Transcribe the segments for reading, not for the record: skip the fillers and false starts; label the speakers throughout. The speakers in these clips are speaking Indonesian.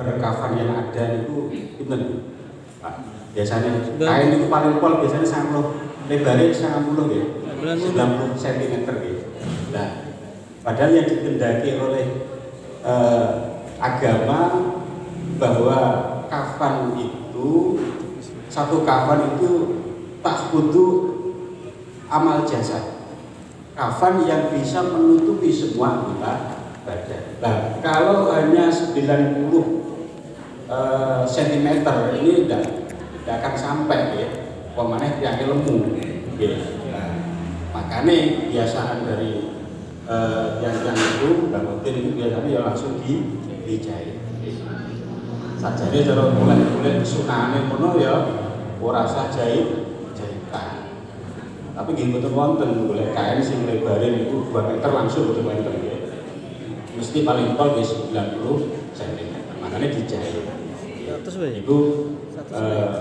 Speaker 1: berkafan yang ada itu pinten Pak? Biasanya kain itu paling pol biasanya 90 lebarnya 90 ya 90 cm gitu. Nah, padahal yang dikendaki oleh agama bahwa kafan itu satu kafan itu tak butuh amal jasa. Kafan yang bisa menutupi semua anggota badan. Nah, kalau hanya 90 cm ini tidak akan sampai ya. Pemane yang lemu. Ya. Nah, makanya biasaan dari yang itu Mbak Mutin itu biasanya ya langsung dijahit. Sajane cara bulan sunane mono ya ora usah jahitan. Tapi nggih mboten wonten golek kain sing lebare niku 2 meter langsung mboten wonten ya. Mesti paling tol wis 90 cm. Makanya dijahit. Itu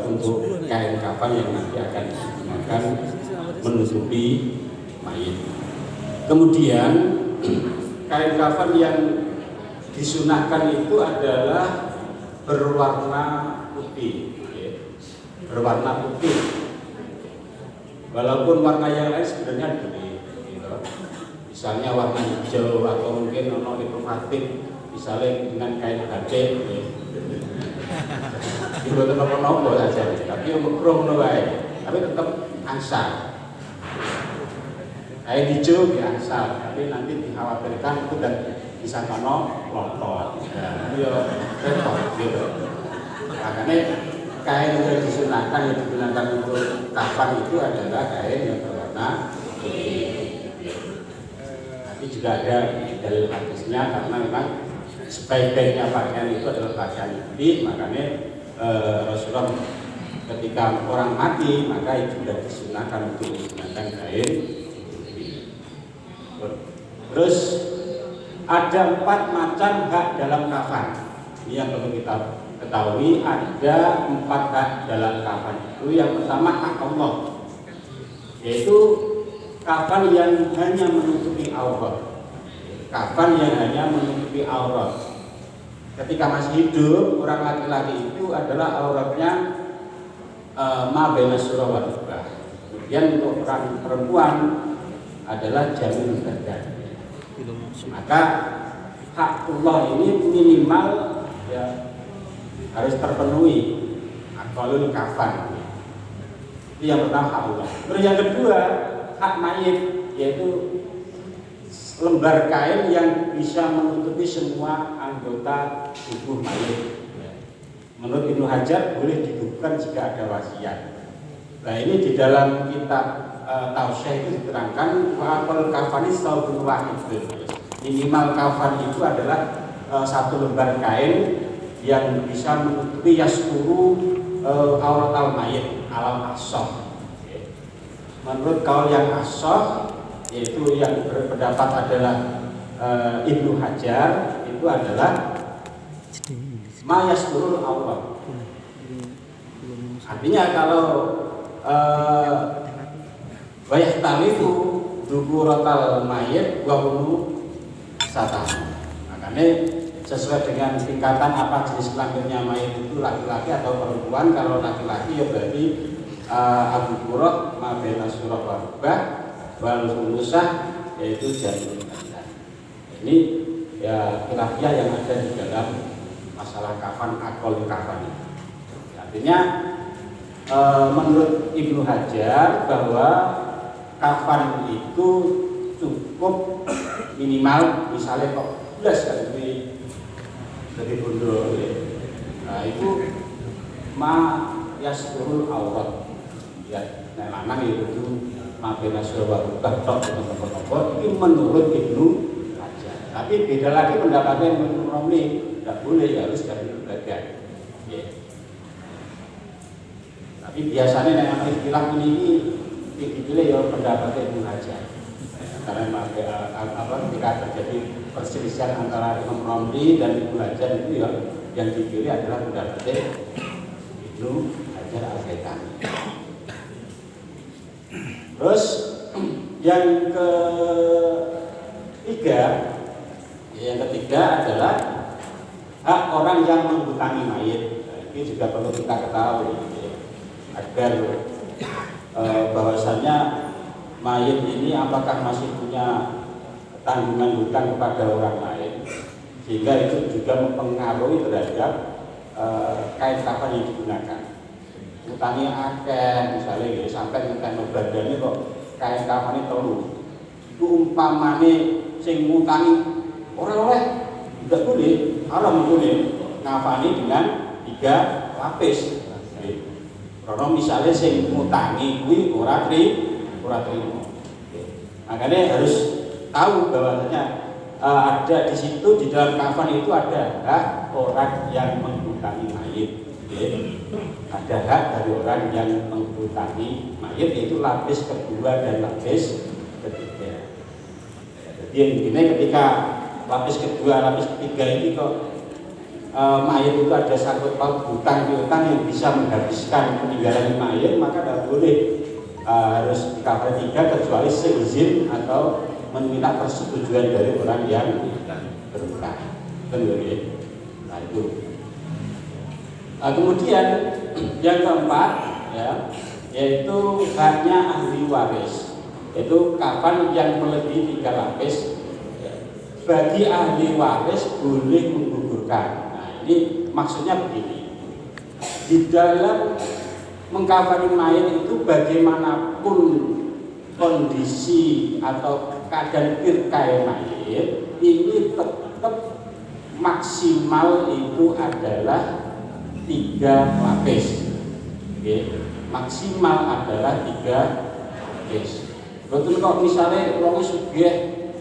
Speaker 1: untuk kain kafan yang nanti akan digunakan menutupi mayit. Kemudian kain kafan yang disunahkan itu adalah berwarna putih, ya. Berwarna putih. Walaupun warna yang lain sebenarnya boleh, gitu. Misalnya warna hijau atau mungkin ono diplomatik, misalnya dengan kain batik, ya. Itu tetap nopo saja, tapi umur tapi tetap ansal. Kain hijau ya ansal, tapi nanti dikhawatirkan itu dan bisa kono lontong. Nah, itu ya repot gitu. Makanya kain yang disunahkan yang digunakan untuk kafan itu adalah kain yang berwarna putih. Tapi juga ada dalil hadisnya karena memang sebaik-baiknya pakaian itu adalah pakaian putih. Makanya Rasulullah ketika orang mati maka itu sudah disunahkan untuk menggunakan kain putih. Terus ada 4 macam hak dalam kafan. Ini yang perlu kita ketahui, ada 4 hak dalam kafan itu. Yang pertama hak Allah, yaitu kafan yang hanya menutupi aurat. Kafan yang hanya menutupi aurat. Ketika masih hidup, orang laki-laki itu adalah auratnya ma baina surah wa rukbah. Kemudian untuk orang perempuan adalah jamin badan. Maka hak Allah ini minimal ya harus terpenuhi akalul kafan. Itu yang pertama hak Allah. Terus yang kedua hak mayit, yaitu lembar kain yang bisa menutupi semua anggota tubuh mayit. Menurut Ibnu Hajar boleh dibubuhkan jika ada wasiat. Nah ini di dalam kitab Tausyah itu diterangkan wa'akul kafani saubun wahid. Minimal kafan itu adalah satu lembar kain yang bisa menutupi yasturu aurat al-mayit alam asoh. Menurut kaul yang asoh, yaitu yang berpendapat adalah Ibnu Hajar, itu adalah ma yasturul aurat. Artinya kalau wayah talifu dukuratal mayit wa unu satan. Makanya sesuai dengan tingkatan apa jenis kelaminnya mayit itu laki-laki atau perempuan. Kalau laki-laki ya berarti abu kurot ma baina surah wa rukbah wal ulusah, yaitu jamin badan. Ini ya khilafiyah yang ada di dalam masalah kafan akol kafan. Artinya menurut Ibnu Hajar bahwa kafan itu cukup minimal, misalnya kok belas dari bondo ya. Nah itu ma yasturul aurat ya, nah lanang itu ma bena surah rukbah tok teman-teman. Itu menurut Ibnu Hajar. Tapi beda lagi pendapatnya Ibnu Romli, tidak boleh, harus dari badan ya. Tapi biasanya yang istilah ini dipilih ya pendapatnya Ibnu Hajar. Karena ketika terjadi perselisihan antara Imam Romli dan Ibnu Hajar itu ya yang dipilih adalah pendapatnya Ibnu Hajar Al-Haytami. Terus yang ketiga adalah hak orang yang menghutangi mayit. Nah, ini juga perlu kita ketahui ya, agar bahwasannya mayit ini apakah masih punya tanggungan hutang kepada orang lain, sehingga itu juga mempengaruhi terhadap kain kafan yang digunakan. Utangnya akeh misalnya ya, sampai ngenteni badannya kok kain kafane telu. Itu umpamane sing ngutangi ora oleh, tidak boleh, haram boleh ngafani dengan 3 lapis. Karena misalnya sing ngutangi kuwi ora trimo. Makanya harus tahu bahwasanya ada di situ di dalam kafan itu ada hak orang yang menghutangi mayit. Ada hak dari orang yang menghutangi mayit, yaitu lapis kedua dan lapis ketiga. Jadi ini ketika lapis kedua, lapis ketiga ini kok mayit itu ada sangkut paut hutang piutang yang bisa menghabiskan peninggalan mayit, maka tidak boleh harus dikafan 3 kecuali seizin atau meminta persetujuan dari orang yang berhutang. Nah itu. Kemudian yang keempat ya, yaitu haknya ahli waris, yaitu kafan yang melebihi 3 lapis. Bagi ahli waris boleh menggugurkan. Ini maksudnya begini, di dalam mengkafani mayit itu bagaimanapun kondisi atau keadaan pirkai mayit, ini tetap maksimal itu adalah 3 lapis. Oke, maksimal adalah 3 lapis. Betul kok misalnya orangnya sugih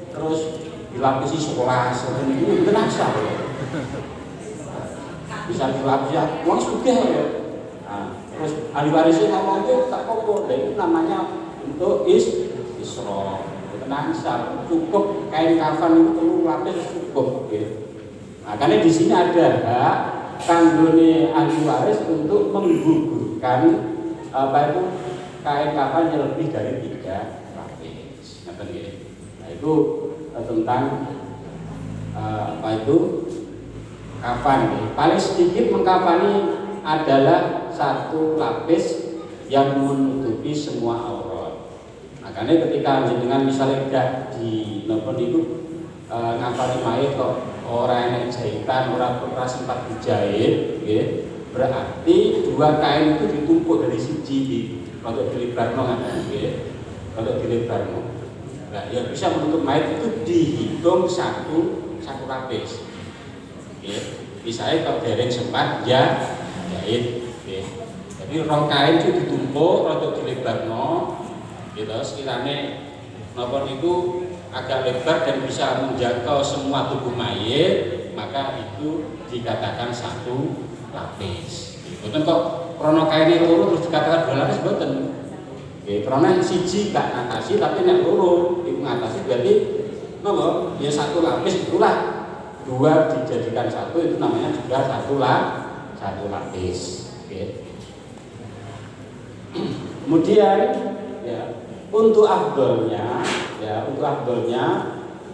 Speaker 1: terus dilapisi 11, ini tenang saja. Bisa dilapisi, uang sugih ya. Nah, terus ahli warisnya ngomong itu tak apa, itu namanya untuk isrof. Tenang saja, cukup kain kafan itu perlu lapis cukup. Gitu. Makanya di sini ada hak kanggone ahli waris untuk menggugurkan itu kain kafan yang lebih dari 3 lapis. Nah itu tentang kafan. Paling sedikit mengkafani adalah 1 lapis yang menutupi semua aurat. Makanya ketika dengan misalnya tidak di nopo itu ngafani mayit kok orang yang jahitan, orang pernah sempat dijahit, berarti 2 kain itu ditumpuk dari siji untuk dilebarno kan, untuk dilebarno. Nah, yang bisa menutup mayit itu dihitung satu lapis. Misalnya kalau dereng sempat jahit, jadi rong kain itu ditumpuk untuk dilebarno, gitu. Sekiranya nopon itu agak lebar dan bisa menjangkau semua tubuh mayit, maka itu dikatakan 1 lapis. Betul kok krono kainnya loro terus dikatakan 2 lapis betul. Krono siji gak ngatasi tapi nek loro itu ngatasi berarti nopo ya 1 lapis itulah 2 dijadikan 1 itu namanya juga 1 lapis. Kemudian ya untuk afdolnya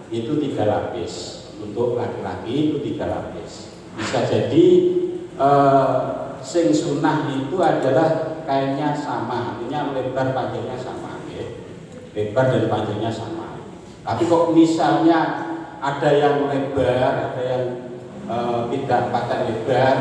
Speaker 1: itu 3 lapis. Untuk laki-laki itu 3 lapis. Bisa jadi sing sunah itu adalah kainnya sama, artinya lebar panjangnya sama, lebar dan panjangnya sama. Tapi kok misalnya ada yang lebar, ada yang tidak pakai lebar,